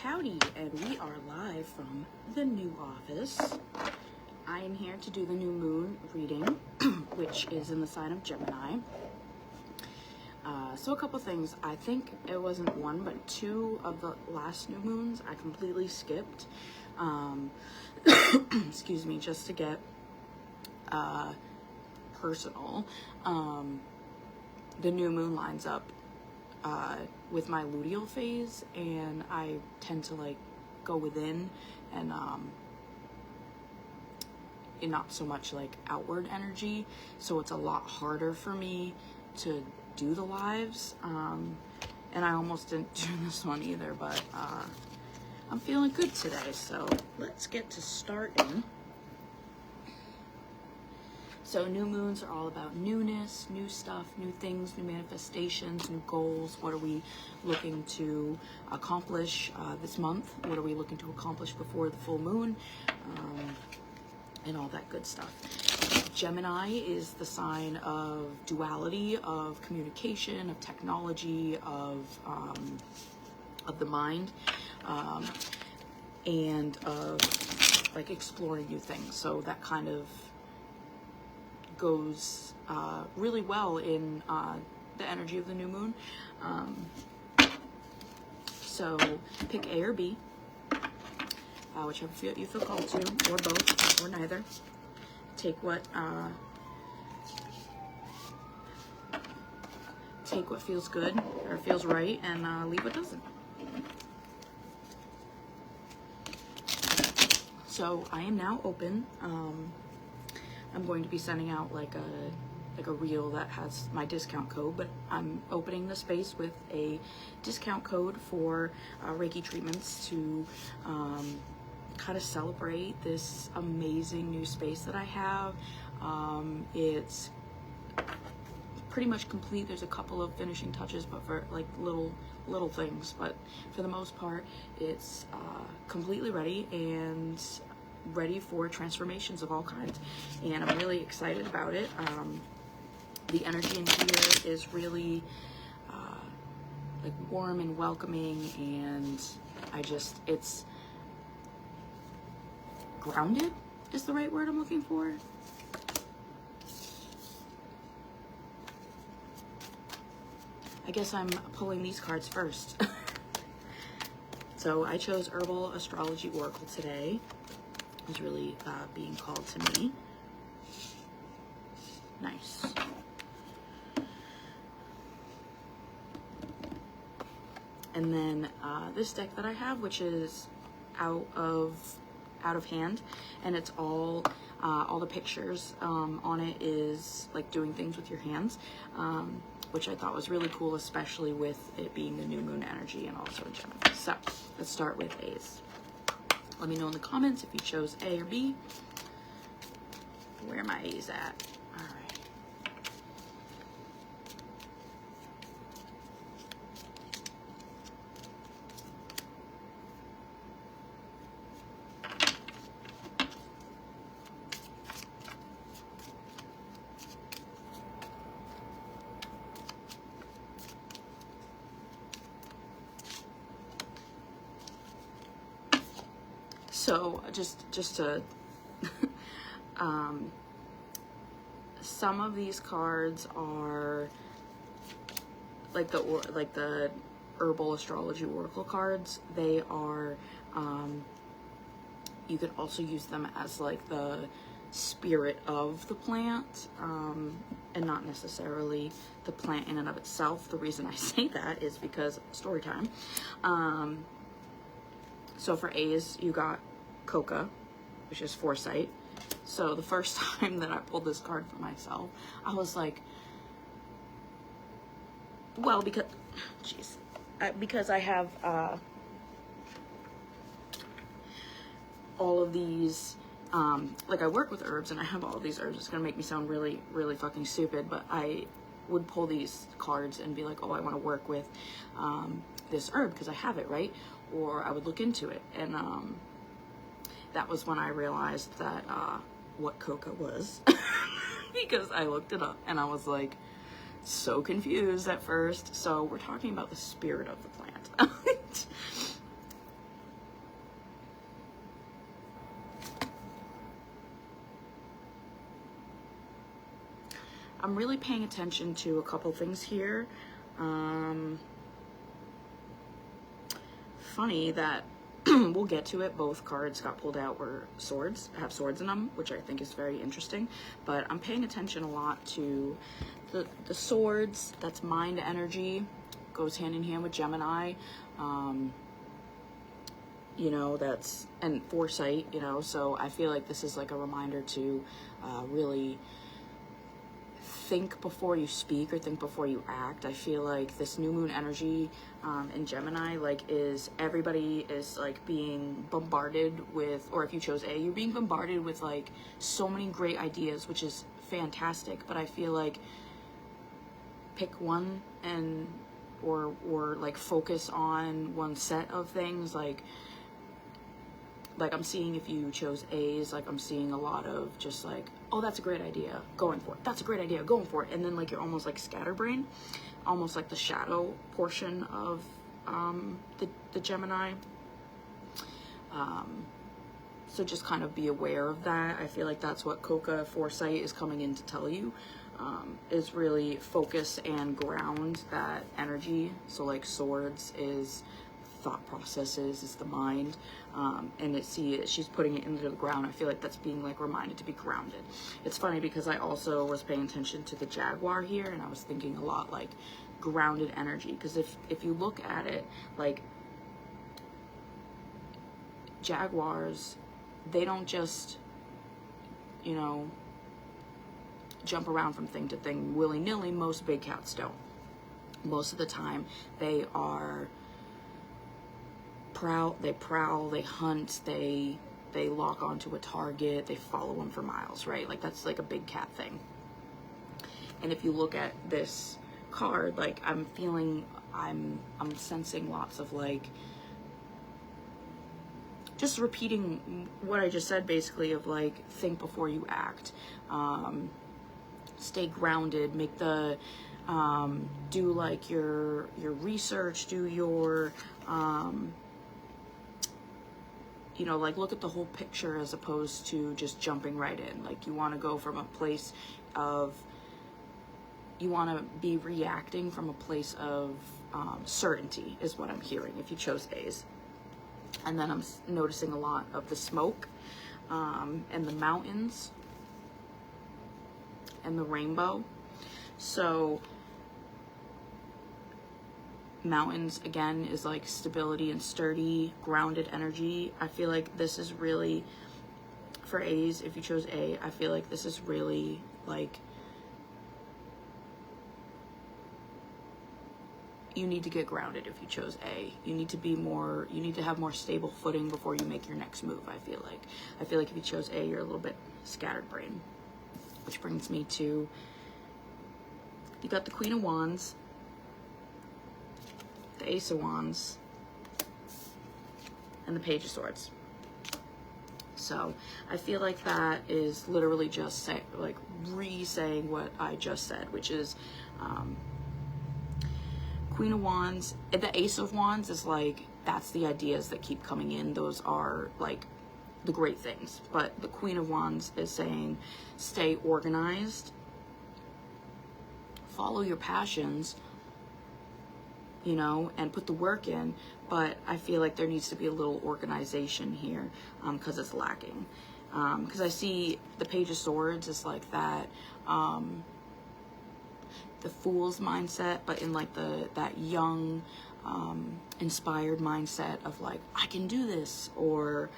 Howdy, and we are live from the new office. I am here to do the new moon reading, which is in the sign of Gemini. So a couple things. I think it wasn't one, but two of the last new moons I completely skipped. Excuse me, just to get personal. The new moon lines up with my luteal phase, and I tend to like go within and not so much like outward energy, so it's a lot harder for me to do the lives, and I almost didn't do this one either, but I'm feeling good today, so let's get to starting. So new moons are all about newness, new stuff, new things, new manifestations, new goals. What are we looking to accomplish this month? What are we looking to accomplish before the full moon? And all that good stuff. Gemini is the sign of duality, of communication, of technology, of the mind, and of like exploring new things. So that kind of goes really well in the energy of the new moon. So pick A or B, whichever you feel called to, or both, or neither. Take what feels good or feels right, and leave what doesn't. So I am now open. I'm going to be sending out like a reel that has my discount code, but I'm opening the space with a discount code for Reiki treatments to kind of celebrate this amazing new space that I have. It's pretty much complete. There's a couple of finishing touches, but for like little things, but for the most part it's completely ready and ready for transformations of all kinds, and I'm really excited about it. The energy in here is really like warm and welcoming, and it's grounded is the right word I'm looking for. I guess I'm pulling these cards first. So I chose Herbal Astrology Oracle today. Is really being called to me. Nice. And then this deck that I have, which is out of hand, and it's all the pictures on it is like doing things with your hands, which I thought was really cool, especially with it being the new moon energy and also Gemini. So let's start with A's. Let me know in the comments if you chose A or B. Where are my A's at? All right. So just to some of these cards are like the Herbal Astrology Oracle cards. They are you could also use them as like the spirit of the plant, and not necessarily the plant in and of itself. The reason I say that is because story time. So for A's, you got Coca, which is foresight. So the first time that I pulled this card for myself, I was like, well, because I have all of these, like I work with herbs and I have all of these herbs. It's gonna make me sound really, really fucking stupid, but I would pull these cards and be like, oh, I want to work with this herb because I have it, right? Or I would look into it, and that was when I realized that what coca was. Because I looked it up and I was like so confused at first. So we're talking about the spirit of the plant. I'm really paying attention to a couple things here. Funny that we'll get to it. Both cards got pulled out were swords, have swords in them, which I think is very interesting. But I'm paying attention a lot to the swords. That's mind energy, goes hand in hand with Gemini. You know, that's, and foresight, you know, so I feel like this is like a reminder to really think before you speak or think before you act. I feel like this new moon energy in Gemini, like, is everybody is like being bombarded with, or if you chose A, you're being bombarded with like so many great ideas, which is fantastic. But I feel like pick one and or like focus on one set of things. Like I'm seeing, if you chose A's, like I'm seeing a lot of just like, oh, that's a great idea, going for it. That's a great idea, going for it. And then like you're almost like scatterbrain, almost like the shadow portion of the Gemini. So just kind of be aware of that. I feel like that's what Coca Foresight is coming in to tell you, is really focus and ground that energy. So like swords is thought processes, is the mind, and she's putting it into the ground. I feel like that's being like reminded to be grounded. It's funny because I also was paying attention to the Jaguar here, and I was thinking a lot like grounded energy, because if you look at it, like Jaguars, they don't just, you know, jump around from thing to thing willy-nilly. Most big cats don't. Most of the time they are they prowl, they hunt, they lock onto a target, they follow them for miles, right? Like that's like a big cat thing. And if you look at this card, like I'm sensing lots of like just repeating what I just said, basically, of like think before you act, stay grounded, make the do like your research, do your you know, like look at the whole picture as opposed to just jumping right in. Like you want to go from a place of, you want to be reacting from a place of certainty is what I'm hearing if you chose A's. And then I'm noticing a lot of the smoke and the mountains and the rainbow. So mountains again is like stability and sturdy, grounded energy. I feel like this is really, for A's, if you chose A, I feel like this is really like, you need to get grounded if you chose A. You need to have more stable footing before you make your next move, I feel like. I feel like if you chose A, you're a little bit scattered brain. Which brings me to, you got the Queen of Wands, the Ace of Wands, and the Page of Swords. So I feel like that is literally just re-saying what I just said, which is Queen of Wands. The Ace of Wands is like, that's the ideas that keep coming in. Those are like the great things. But the Queen of Wands is saying stay organized, follow your passions, you know, and put the work in. But I feel like there needs to be a little organization here, because it's lacking. Because I see the Page of Swords is like that, the fool's mindset, but in like that young, inspired mindset of like, I can do this, or,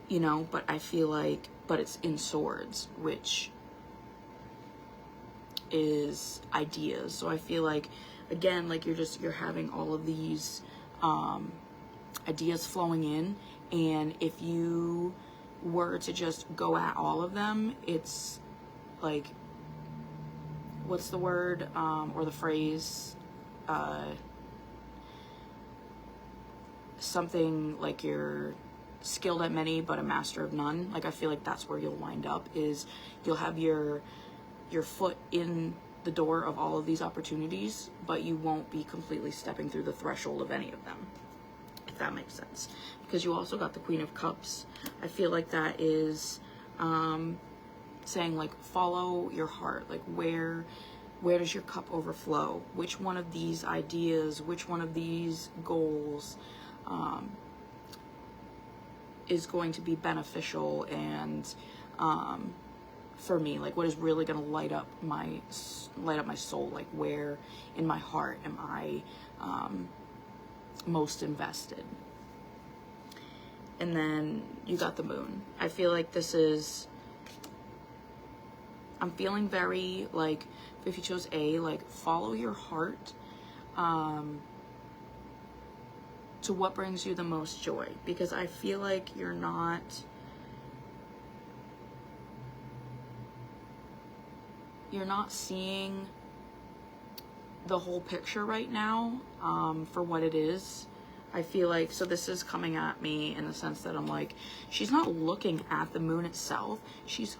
you know, but I feel like, but it's in swords, which is ideas. So I feel like, again, like you're having all of these ideas flowing in, and if you were to just go at all of them, it's like, what's the word or the phrase, something like you're skilled at many but a master of none. Like I feel like that's where you'll wind up, is you'll have your foot in the door of all of these opportunities, but you won't be completely stepping through the threshold of any of them, if that makes sense. Because you also got the Queen of Cups. I feel like that is saying like follow your heart, like where does your cup overflow? Which one of these ideas, which one of these goals is going to be beneficial and for me, like what is really going to light up my soul, like where in my heart am I most invested? And then you got the moon. I feel like this is, I'm feeling very like, if you chose A, like follow your heart to what brings you the most joy, because I feel like you're not seeing the whole picture right now for what it is. I feel like, so this is coming at me in the sense that I'm like, she's not looking at the moon itself, she's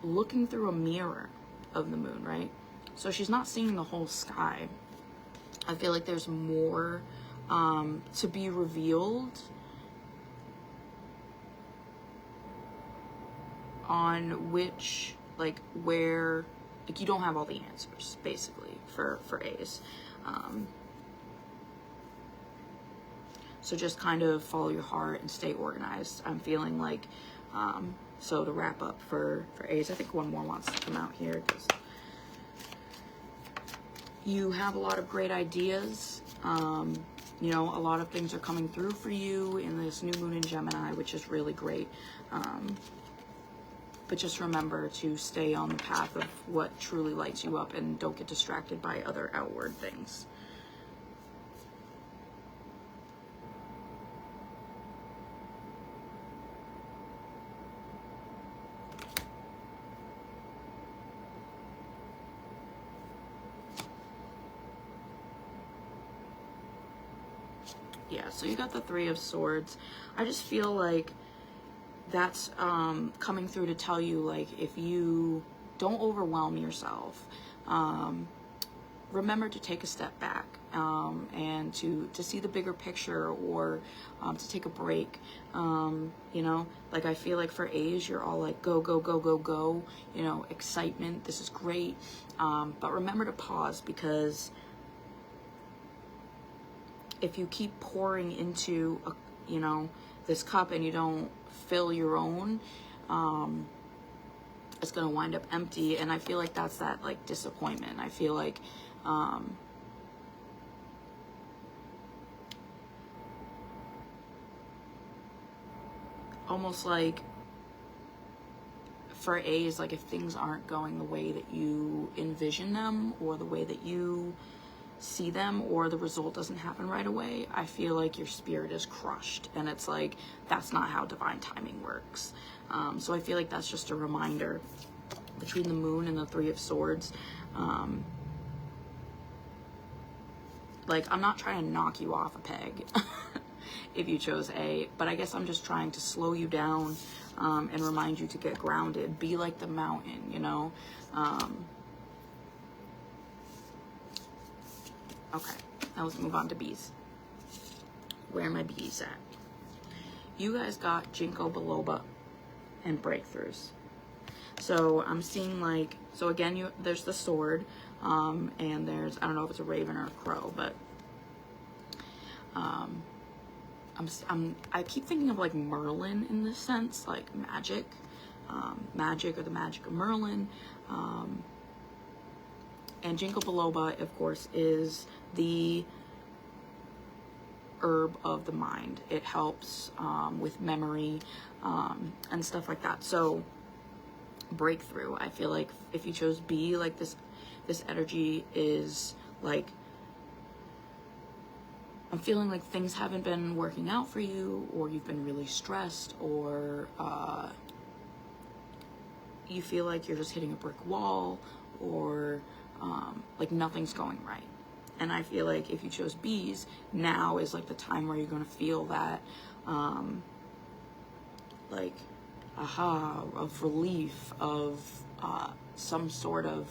looking through a mirror of the moon, right? So she's not seeing the whole sky. I feel like there's more to be revealed on which, like, where, like, you don't have all the answers, basically, for A's. So just kind of follow your heart and stay organized. I'm feeling like, so to wrap up for A's, I think one more wants to come out here, because you have a lot of great ideas. You know, a lot of things are coming through for you in this new moon in Gemini, which is really great. But just remember to stay on the path of what truly lights you up and don't get distracted by other outward things. Yeah, so you got the Three of Swords. I just feel like that's coming through to tell you, like, if you don't overwhelm yourself, remember to take a step back and to see the bigger picture, or to take a break. You know, like I feel like for A's, you're all like go, go, go, go, go, you know, excitement, this is great. But remember to pause, because if you keep pouring into you know, this cup and you don't fill your own, it's gonna wind up empty. And I feel like that's that, like, disappointment. I feel like almost like for A's, like if things aren't going the way that you envision them, or the way that you see them, or the result doesn't happen right away, I feel like your spirit is crushed, and it's like that's not how divine timing works. So I feel like that's just a reminder between the moon and the Three of Swords. Like, I'm not trying to knock you off a peg if you chose A, but I guess I'm just trying to slow you down and remind you to get grounded, be like the mountain, you know. Okay, now let's move on to B's. Where are my B's at? You guys got Ginkgo biloba and breakthroughs. So I'm seeing, like, so again, there's the sword, and there's, I don't know if it's a raven or a crow, but I keep thinking of like Merlin in this sense, like magic, magic, or the magic of Merlin. And Ginkgo biloba, of course, is the herb of the mind. It helps with memory and stuff like that. So breakthrough, I feel like if you chose B, like this energy is like, I'm feeling like things haven't been working out for you, or you've been really stressed, or you feel like you're just hitting a brick wall, or like nothing's going right. And I feel like if you chose B's, now is like the time where you're going to feel that like aha, of relief, of some sort of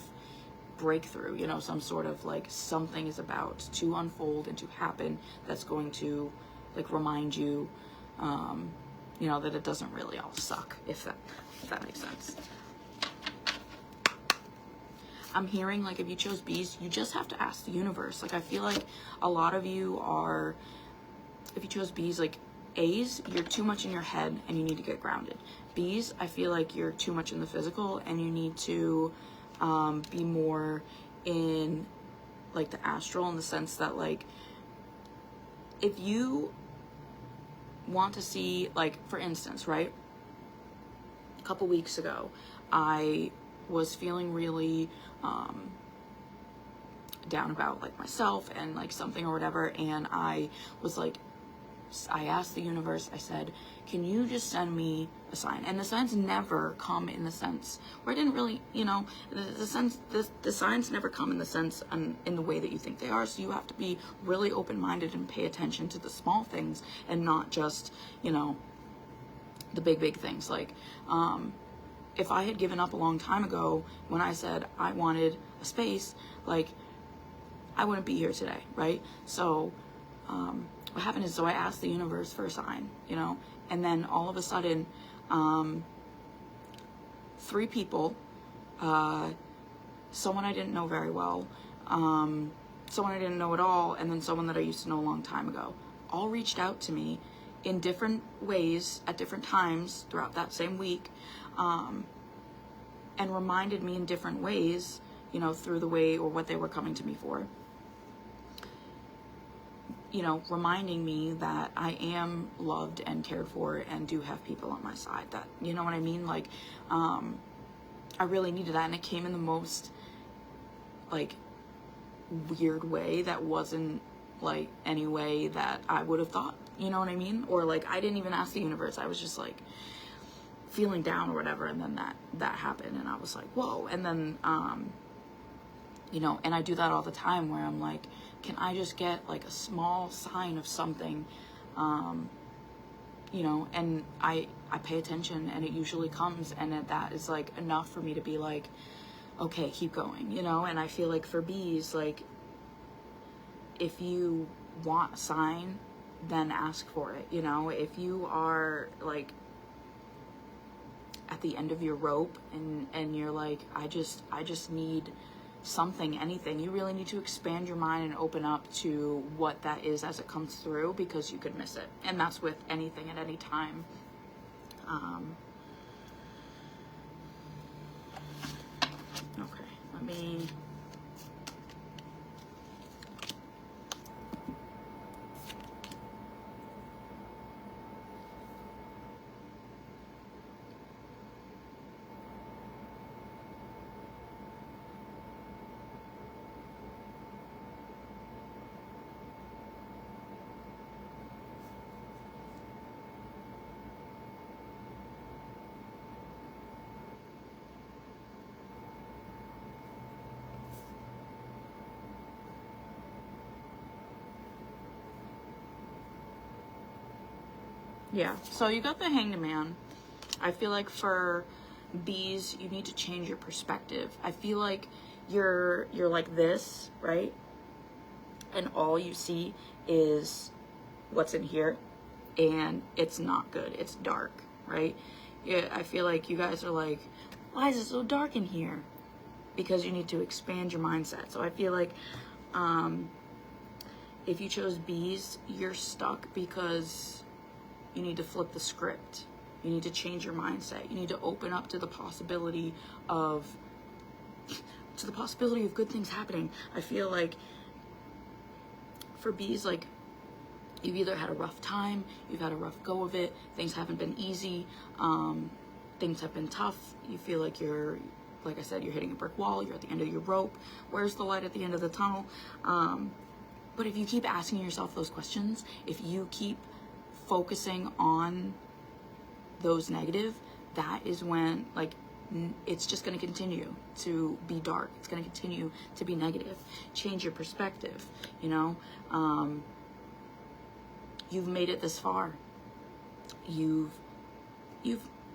breakthrough, you know, some sort of like something is about to unfold and to happen that's going to like remind you, you know, that it doesn't really all suck, if that makes sense. I'm hearing like if you chose B's, you just have to ask the universe. Like I feel like a lot of you are, if you chose B's, like A's, you're too much in your head and you need to get grounded. B's, I feel like you're too much in the physical and you need to be more in like the astral, in the sense that like if you want to see, like for instance, right, a couple weeks ago I was feeling really down about like myself and like something or whatever, and I was like, I asked the universe, I said, can you just send me a sign? And the signs never come in the sense where I didn't really, you know, the signs never come in the sense in the way that you think they are. So you have to be really open-minded and pay attention to the small things and not just, you know, the big things. Like, if I had given up a long time ago when I said I wanted a space, like I wouldn't be here today, right? So, what happened is, so I asked the universe for a sign, you know, and then all of a sudden, 3 people, someone I didn't know very well, someone I didn't know at all, and then someone that I used to know a long time ago, all reached out to me in different ways at different times throughout that same week, and reminded me in different ways, you know, through the way or what they were coming to me for. You know, reminding me that I am loved and cared for and do have people on my side. That, you know what I mean? Like, I really needed that, and it came in the most, like, weird way that wasn't, like, any way that I would have thought, you know what I mean? Or, like, I didn't even ask the universe. I was just, like, feeling down or whatever, and then that happened, and I was like, whoa. And then, you know, and I do that all the time where I'm like, can I just get like a small sign of something, you know, and I pay attention and it usually comes, and that is like enough for me to be like, okay, keep going, you know. And I feel like for B's, like if you want a sign, then ask for it, you know. If you are like at the end of your rope and you're like, I just need something, anything, you really need to expand your mind and open up to what that is as it comes through, because you could miss it. And that's with anything at any time. Okay, let me yeah, so you got the Hanged Man. I feel like for B's, you need to change your perspective. I feel like you're like this, right? And all you see is what's in here, and it's not good. It's dark, right? Yeah, I feel like you guys are like, why is it so dark in here? Because you need to expand your mindset. So I feel like if you chose B's, you're stuck because you need to flip the script. You need to change your mindset. You need to open up to the possibility of good things happening. I feel like for B's, like, you've either had a rough time, you've had a rough go of it, things haven't been easy, things have been tough, you feel like you're, like I said, you're hitting a brick wall, you're at the end of your rope, where's the light at the end of the tunnel? But if you keep asking yourself those questions, if you keep focusing on those negative, that is when, like, it's just going to continue to be dark. It's going to continue to be negative. Change your perspective, you know. You've made it this far. You've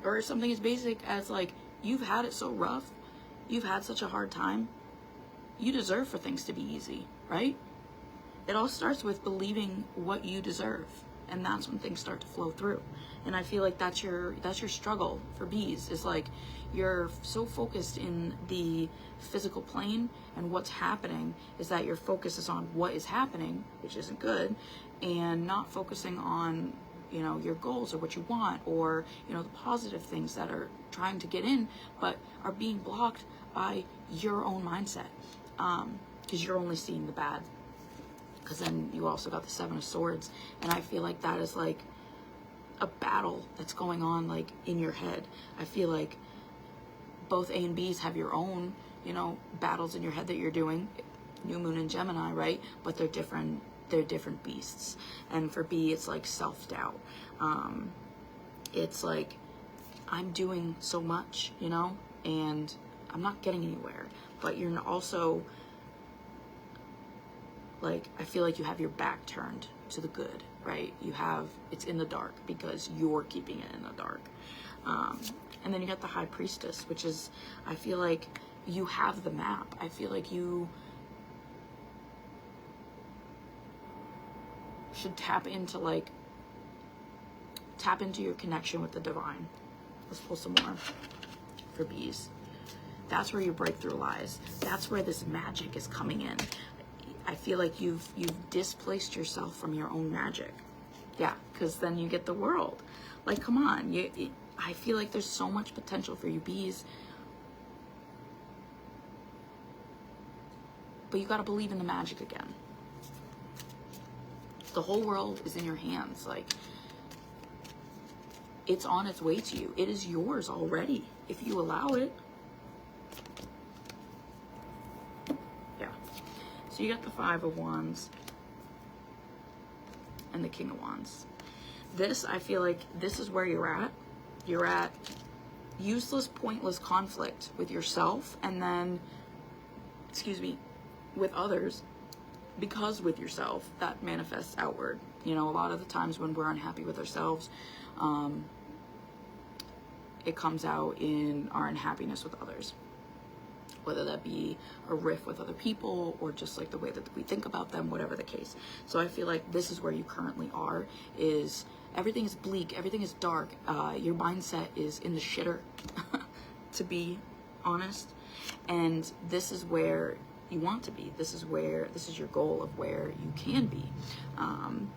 or something as basic as, like, you've had it so rough, you've had such a hard time, you deserve for things to be easy, right? It all starts with believing what you deserve. and that's when things start to flow through. And I feel like that's your struggle for bees, is like you're so focused in the physical plane, and what's happening is that your focus is on what is happening, which isn't good, and not focusing on, you know, your goals or what you want, or, you know, the positive things that are trying to get in but are being blocked by your own mindset, because you're only seeing the bad. Because then you also got the Seven of Swords, and I feel like that is like a battle that's going on like in your head. I feel like both A and B's have your own, you know, battles in your head that you're doing. New moon in Gemini, right? But they're different. They're different beasts. And for B, it's like self-doubt. It's like, I'm doing so much, you know, and I'm not getting anywhere. But you're also like, I feel like you have your back turned to the good, right? It's in the dark because you're keeping it in the dark. And then you got the High Priestess, which is, I feel like you have the map. I feel like you should tap into your connection with the divine. Let's pull some more for bees. That's where your breakthrough lies. That's where this magic is coming in. I feel like you've displaced yourself from your own magic. Yeah, because then you get the world. Like, come on. I feel like there's so much potential for you bees. But you got to believe in the magic again. The whole world is in your hands. Like, it's on its way to you. It is yours already, if you allow it. Yeah. So you got the Five of Wands and the King of Wands. This, I feel like this is where you're at. You're at useless, pointless conflict with yourself, and then, with others, because with yourself, that manifests outward. You know, a lot of the times when we're unhappy with ourselves, it comes out in our unhappiness with others. Whether that be a riff with other people, or just like the way that we think about them, whatever the case. So I feel like this is where you currently are, is everything is bleak, everything is dark. Your mindset is in the shitter, to be honest. And this is where you want to be. This is your goal of where you can be. I'm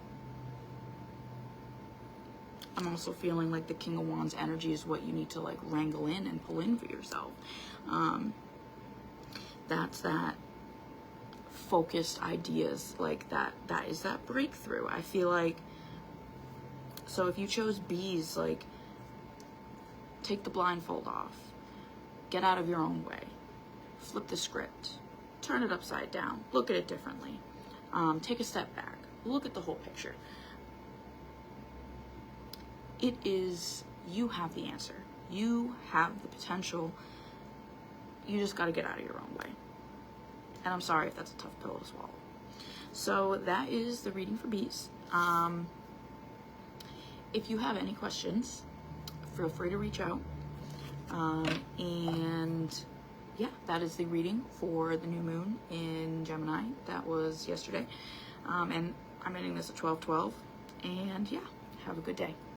also feeling like the King of Wands energy is what you need to like wrangle in and pull in for yourself. That's that focused ideas, like that is that breakthrough. I feel like, so if you chose bees, like, take the blindfold off, get out of your own way, flip the script, turn it upside down, look at it differently, take a step back, look at the whole picture. It is, you have the answer. You have the potential. You just got to get out of your own way. And I'm sorry if that's a tough pill to swallow. So that is the reading for bees. If you have any questions, feel free to reach out. And yeah, that is the reading for the new moon in Gemini. That was yesterday. And I'm ending this at 12:12. And yeah, have a good day.